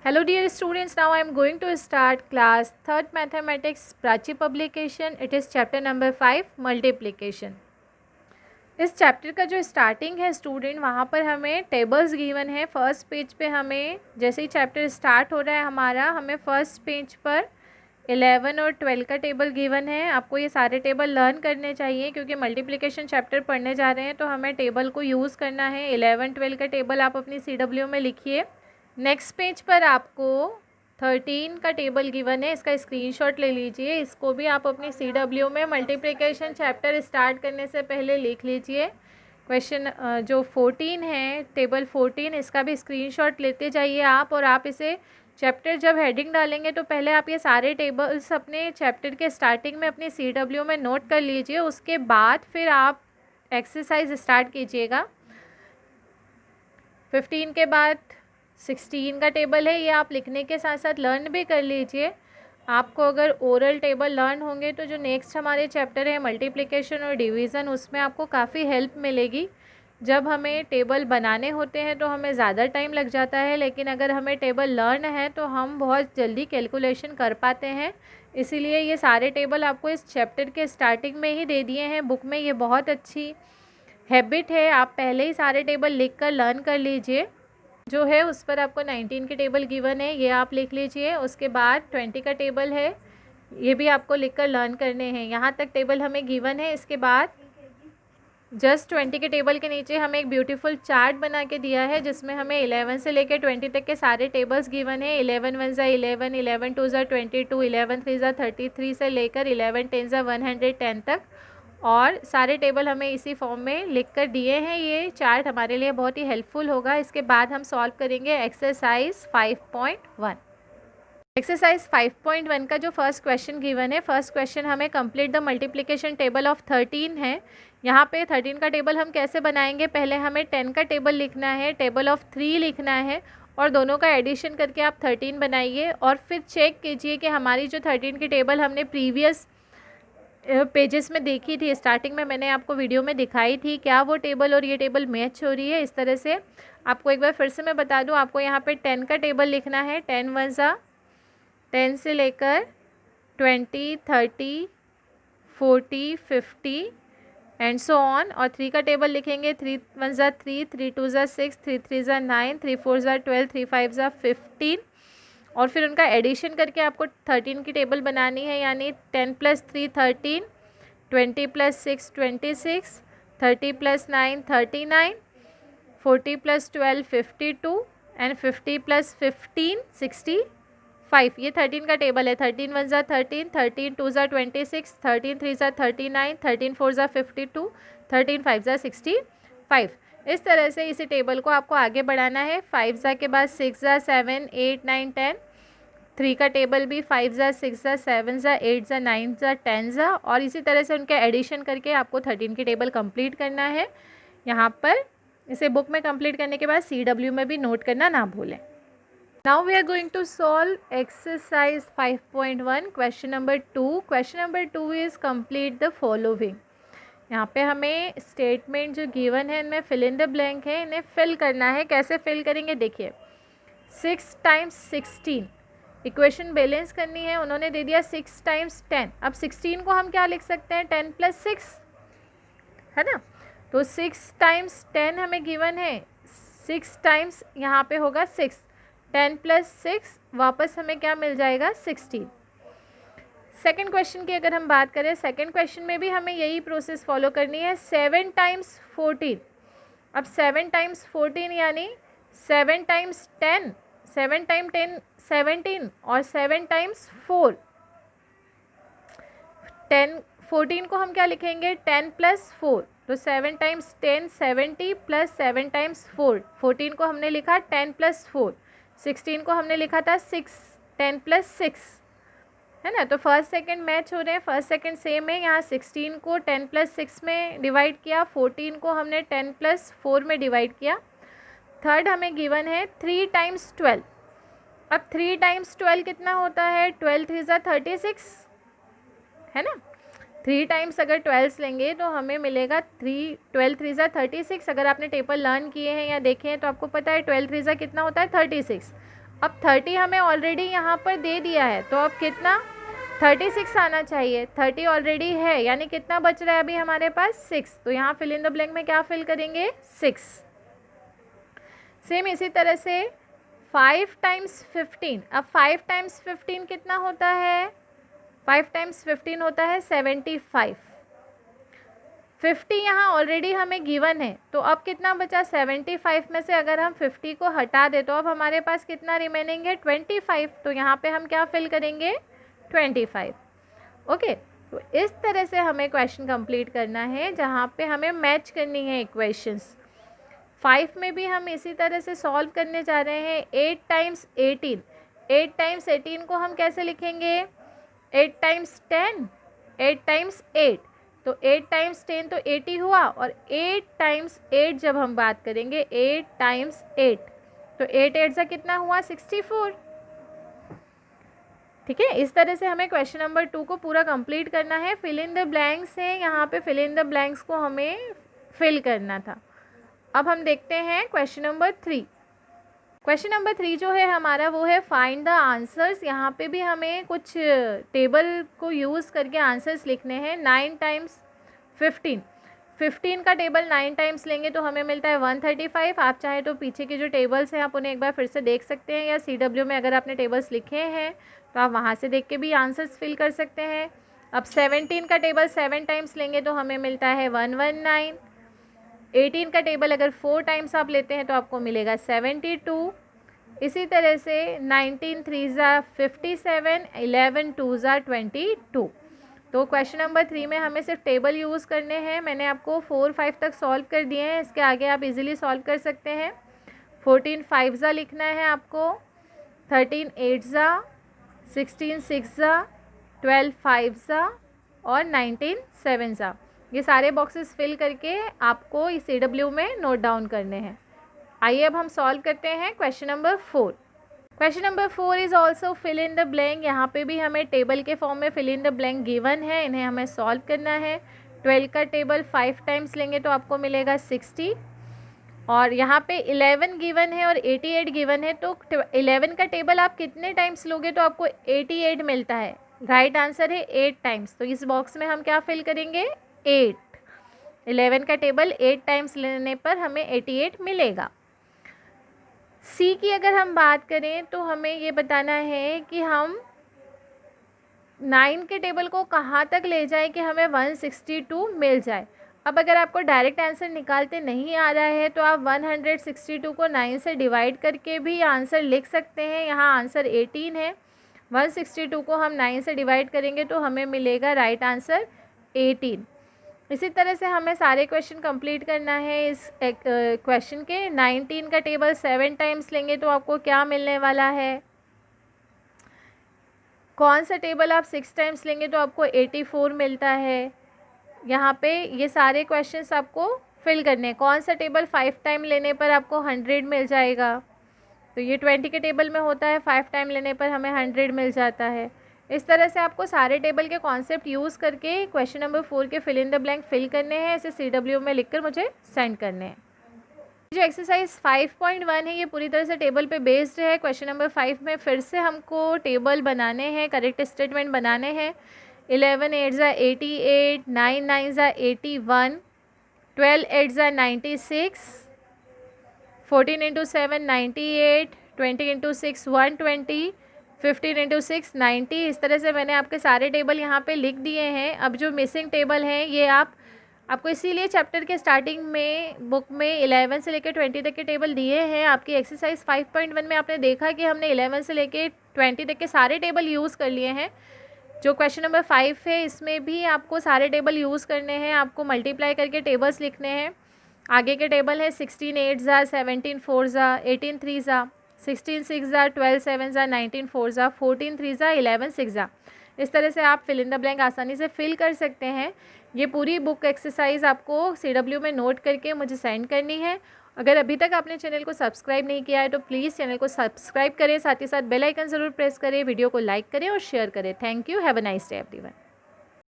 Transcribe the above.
Hello dear students, now I am going to start class 3rd mathematics Prachi publication. It is chapter number 5 multiplication. इस chapter का जो starting है student, वहाँ पर हमें टेबल्स गिवन है. फर्स्ट पेज पे हमें जैसे ही चैप्टर स्टार्ट हो रहा है हमारा, हमें फर्स्ट पेज पर 11 और 12 का टेबल गिवन है. आपको ये सारे टेबल लर्न करने चाहिए क्योंकि मल्टीप्लिकेशन चैप्टर पढ़ने जा रहे हैं तो हमें टेबल को यूज़ करना है. 11 12 का टेबल आप अपनी CW में लिखिए. नेक्स्ट पेज पर आपको 13 का टेबल गिवन है, इसका स्क्रीनशॉट ले लीजिए. इसको भी आप अपनी CW में मल्टीप्लिकेशन चैप्टर स्टार्ट करने से पहले लिख लीजिए. क्वेश्चन जो 14 है, टेबल 14, इसका भी स्क्रीनशॉट लेते जाइए आप. और आप इसे चैप्टर जब हेडिंग डालेंगे तो पहले आप ये सारे टेबल्स अपने चैप्टर के स्टार्टिंग में अपनी CW में नोट कर लीजिए. उसके बाद फिर आप एक्सरसाइज स्टार्ट कीजिएगा. 15 के बाद 16 का टेबल है, ये आप लिखने के साथ साथ लर्न भी कर लीजिए. आपको अगर ओरल टेबल लर्न होंगे तो जो नेक्स्ट हमारे चैप्टर है मल्टीप्लिकेशन और डिवीज़न, उसमें आपको काफ़ी हेल्प मिलेगी. जब हमें टेबल बनाने होते हैं तो हमें ज़्यादा टाइम लग जाता है, लेकिन अगर हमें टेबल लर्न है तो हम बहुत जल्दी कैलकुलेशन कर पाते हैं. इसीलिए ये सारे टेबल आपको इस चैप्टर के स्टार्टिंग में ही दे दिए हैं बुक में. ये बहुत अच्छी हैबिट है, आप पहले ही सारे टेबल लिख कर लर्न कर लीजिए. जो है उस पर आपको 19 के टेबल गिवन है, ये आप लिख लीजिए. उसके बाद 20 का टेबल है, ये भी आपको लिखकर लर्न करने हैं. यहाँ तक टेबल हमें गिवन है. इसके बाद जस्ट 20 के टेबल के नीचे हमें एक ब्यूटीफुल चार्ट बना के दिया है जिसमें हमें 11 से लेकर 20 तक के सारे टेबल्स गिवन है. 11 1 ज़ा 11, 11 2 ज़ा 22, 11 3 ज़ा 33 से लेकर 11 10 ज़ा 110 तक, और सारे टेबल हमें इसी फॉर्म में लिख कर दिए हैं. ये चार्ट हमारे लिए बहुत ही हेल्पफुल होगा. इसके बाद हम सॉल्व करेंगे एक्सरसाइज 5.1. एक्सरसाइज 5.1 का जो फर्स्ट क्वेश्चन गिवन है, फर्स्ट क्वेश्चन हमें complete the multiplication table of 13 है. यहाँ पे 13 का टेबल हम कैसे बनाएंगे, पहले हमें 10 का टेबल लिखना है, टेबल ऑफ 3 लिखना है, और दोनों का एडिशन करके आप 13 बनाइए. और फिर चेक कीजिए कि हमारी जो 13 की टेबल हमने प्रीवियस पेजेस में देखी थी, स्टार्टिंग में मैंने आपको वीडियो में दिखाई थी, क्या वो टेबल और ये टेबल मैच हो रही है. इस तरह से आपको एक बार फिर से मैं बता दूं, आपको यहाँ पे 10 का टेबल लिखना है. 10 1 ज़ा 10 से लेकर 20 30 40 50 एंड सो ऑन. और 3 का टेबल लिखेंगे. 3 1 ज़ा 3, 3 2 ज़ा 6, 3 3 ज़ा 9, 3 4 ज़ा 12, 3 5 ज़ा 15. और फिर उनका एडिशन करके आपको 13 की टेबल बनानी है, यानी 10 + 3 13, 20 + 6 26, 30 + 9 39, 40 + 12 52 एंड 50 + 15 65. ये 13 का टेबल है. 13 1 ज़ा 13, 13 2 ज़ा 26, 13 3 ज़ा 39, 13 4 ज़ा 52, 13 5 ज़ा 65. इस तरह से इसी टेबल को आपको आगे बढ़ाना है. 5 ज़ा के बाद 6 ज़ा 7 8 9 10. 3 का टेबल भी 5 ज़ा 6 ज़ा 7 ज़ा 8 ज़ा 9 ज़ा 10 ज़ा, और इसी तरह से उनके एडिशन करके आपको 13 की टेबल कंप्लीट करना है. यहाँ पर इसे बुक में कंप्लीट करने के बाद CW में भी नोट करना ना भूलें. Now we are going to solve exercise 5.1. Question number 2. Question number 2 is complete the following. यहाँ पे हमें स्टेटमेंट जो गिवन है इनमें फिल इन द ब्लैंक है, इन्हें फिल करना है. कैसे फिल करेंगे देखिए. 6 × 16 इक्वेशन बैलेंस करनी है. उन्होंने दे दिया 6 × 10. अब 16 को हम क्या लिख सकते हैं, 10 + 6 है ना. तो 6 × 10 हमें गिवन है. 6 टाइम्स यहाँ पे होगा 6, 10 + 6 वापस हमें क्या मिल जाएगा, 16. सेकंड क्वेश्चन की अगर हम बात करें, सेकंड क्वेश्चन में भी हमें यही प्रोसेस फॉलो करनी है. 7 × 14. अब 7 × 14 यानी 7 × 10, 7 × 10 17, और 7 × 4 10. 14 को हम क्या लिखेंगे, 10 + 4. तो 7 × 10 70 + 7 × 4. 14 को हमने लिखा 10 + 4. 16 को हमने लिखा था 6, 10 + 6 है ना. तो फर्स्ट सेकंड मैच हो रहे हैं, फर्स्ट सेकंड सेम है. यहाँ 16 को 10 + 6 में डिवाइड किया, 14 को हमने 10 + 4 में डिवाइड किया. थर्ड हमें गिवन है 3 × 12. अब 3 × 12 कितना होता है, 12 3 ज़ा 36 है ना. 3 टाइम्स अगर 12 लेंगे तो हमें मिलेगा 12 3 ज़ा 36. अगर आपने टेबल लर्न किए हैं या देखे हैं तो आपको पता है 12 3 ज़ा कितना होता है, 36. अब 30 हमें ऑलरेडी यहाँ पर दे दिया है, तो अब कितना 36 आना चाहिए। 30 ऑलरेडी है, यानी कितना बच रहा है अभी हमारे पास 6। तो यहाँ फिल इन द ब्लैंक में क्या फिल करेंगे 6। सेम इसी तरह से 5 टाइम्स 15। अब 5 टाइम्स 15 कितना होता है, 5 टाइम्स 15 होता है 75। 50 यहाँ ऑलरेडी हमें गिवन है, तो अब कितना बचा 75 में से अगर हम 50 को हटा दे तो अब हमारे पास कितना रिमेनिंग है 25। तो यहाँ पे हम क्या फिल करेंगे 25। ओके, तो इस तरह से हमें क्वेश्चन कंप्लीट करना है जहाँ पे हमें मैच करनी है इक्वेशंस। 5 में भी हम इसी तरह से सॉल्व करने जा रहे हैं। 8 टाइम्स 18, 8 टाइम्स 18 को हम कैसे लिखेंगे 8 टाइम्स 10, 8 टाइम्स 8, तो 8 टाइम्स 10 तो 80 हुआ, और 8 टाइम्स 8 जब हम बात करेंगे 8 टाइम्स 8, तो 8 8 से कितना हुआ 64। ठीक है, इस तरह से हमें क्वेश्चन नंबर 2 को पूरा कंप्लीट करना है। फिल इन द ब्लैंक्स है, यहाँ पे फिल इन द ब्लैंक्स को हमें फिल करना था। अब हम देखते हैं क्वेश्चन नंबर 3। क्वेश्चन नंबर 3 जो है हमारा वो है फाइंड द आंसर्स। यहाँ पे भी हमें कुछ टेबल को यूज़ करके आंसर्स लिखने हैं। 9 टाइम्स 15, 15 का टेबल 9 टाइम्स लेंगे तो हमें मिलता है 135। आप चाहे तो पीछे के जो टेबल्स हैं आप उन्हें एक बार फिर से देख सकते हैं, या CW में अगर आपने टेबल्स लिखे हैं तो आप वहाँ से देख के भी आंसर्स फिल कर सकते हैं। अब 17 का टेबल 7 टाइम्स लेंगे तो हमें मिलता है 119। 18 का टेबल अगर 4 टाइम्स आप लेते हैं तो आपको मिलेगा 72। इसी तरह से 19 3 ज़ा 57, 11 2 ज़ा 22। तो क्वेश्चन नंबर 3 में हमें सिर्फ टेबल यूज़ करने हैं। मैंने आपको 4 5 तक सॉल्व कर दिए हैं, इसके आगे आप इजीली सॉल्व कर सकते हैं। 14 5 ज़ा लिखना है आपको, 13 8 ज़ा, 16 6 ज़ा, 12 5 ज़ा और 19 7 ज़ा। ये सारे बॉक्सेस फिल करके आपको इस CW में नोट डाउन करने हैं। आइए अब हम सॉल्व करते हैं question number 4। Question number 4 is also fill in the blank. यहाँ पे भी हमें टेबल के फॉर्म में fill in the blank given है, इन्हें हमें सॉल्व करना है। 12 का टेबल 5 टाइम्स लेंगे तो आपको मिलेगा 60, और यहाँ पे 11 गिवन है और 88 गिवन है, तो 11 का टेबल आप कितने टाइम्स लोगे तो आपको 88 मिलता है। राइट आंसर है 8 टाइम्स। तो इस बॉक्स में हम क्या फिल करेंगे 8। 11 का टेबल 8 टाइम्स लेने पर हमें 88 मिलेगा। सी की अगर हम बात करें तो हमें ये बताना है कि हम 9 के टेबल को कहाँ तक ले जाएं कि हमें 162 मिल जाए। अब अगर आपको डायरेक्ट आंसर निकालते नहीं आ रहा है तो आप 162 को 9 से डिवाइड करके भी आंसर लिख सकते हैं। यहाँ आंसर 18 है, 162 को हम 9 से डिवाइड करेंगे तो हमें मिलेगा राइट आंसर 18। इसी तरह से हमें सारे क्वेश्चन कंप्लीट करना है। इस क्वेश्चन के 19 का टेबल 7 टाइम्स लेंगे तो आपको क्या मिलने वाला है। कौन सा टेबल आप 6 टाइम्स लेंगे तो आपको 84 मिलता है। यहाँ पे ये सारे क्वेश्चंस आपको फिल करने हैं। कौन सा टेबल 5 टाइम लेने पर आपको 100 मिल जाएगा, तो ये 20 के टेबल में होता है, 5 टाइम लेने पर हमें 100 मिल जाता है। इस तरह से आपको सारे टेबल के कॉन्सेप्ट यूज़ करके क्वेश्चन नंबर 4 के fill in the blank fill करने हैं। इसे CW में लिखकर मुझे सेंड करने हैं। जो एक्सरसाइज 5.1 है ये पूरी तरह से टेबल पे बेस्ड है। क्वेश्चन नंबर 5 में फिर से हमको टेबल बनाने हैं, करेक्ट स्टेटमेंट बनाने हैं। 11 8 ज़ा 88, 9 9 ज़ा 81, 12 8 ज़ा 96, 14 इंटू 7 98, 20 इंटू 6 120, 15 इंटू 6 90। इस तरह से मैंने आपके सारे टेबल यहाँ पे लिख दिए हैं। अब जो मिसिंग टेबल हैं ये आपको इसीलिए चैप्टर के स्टार्टिंग में बुक में 11 से लेकर 20 तक के टेबल दिए हैं। आपकी एक्सरसाइज 5.1 में आपने देखा कि हमने 11 से लेकर 20 तक के सारे टेबल यूज़ कर लिए हैं। जो क्वेश्चन नंबर 5 है इसमें भी आपको सारे टेबल यूज़ करने हैं, आपको मल्टीप्लाई करके टेबल्स लिखने हैं। आगे के टेबल है 16 8 ज़ा, 17 4 ज़ा, 18 3 ज़ा, 16 6 ज़ा, 12 7 ज़ा, 19 4 ज़ा, 14 3 ज़ा, 11 6 ज़ा। इस तरह से आप फिल इन द ब्लैंक आसानी से फिल कर सकते हैं। ये पूरी बुक एक्सरसाइज आपको CW में नोट करके मुझे सेंड करनी है। अगर अभी तक आपने चैनल को सब्सक्राइब नहीं किया है तो प्लीज़ चैनल को सब्सक्राइब करें, साथ ही साथ बेल आइकन ज़रूर प्रेस करें, वीडियो को लाइक करें और शेयर करें। Thank you, have a nice day everyone.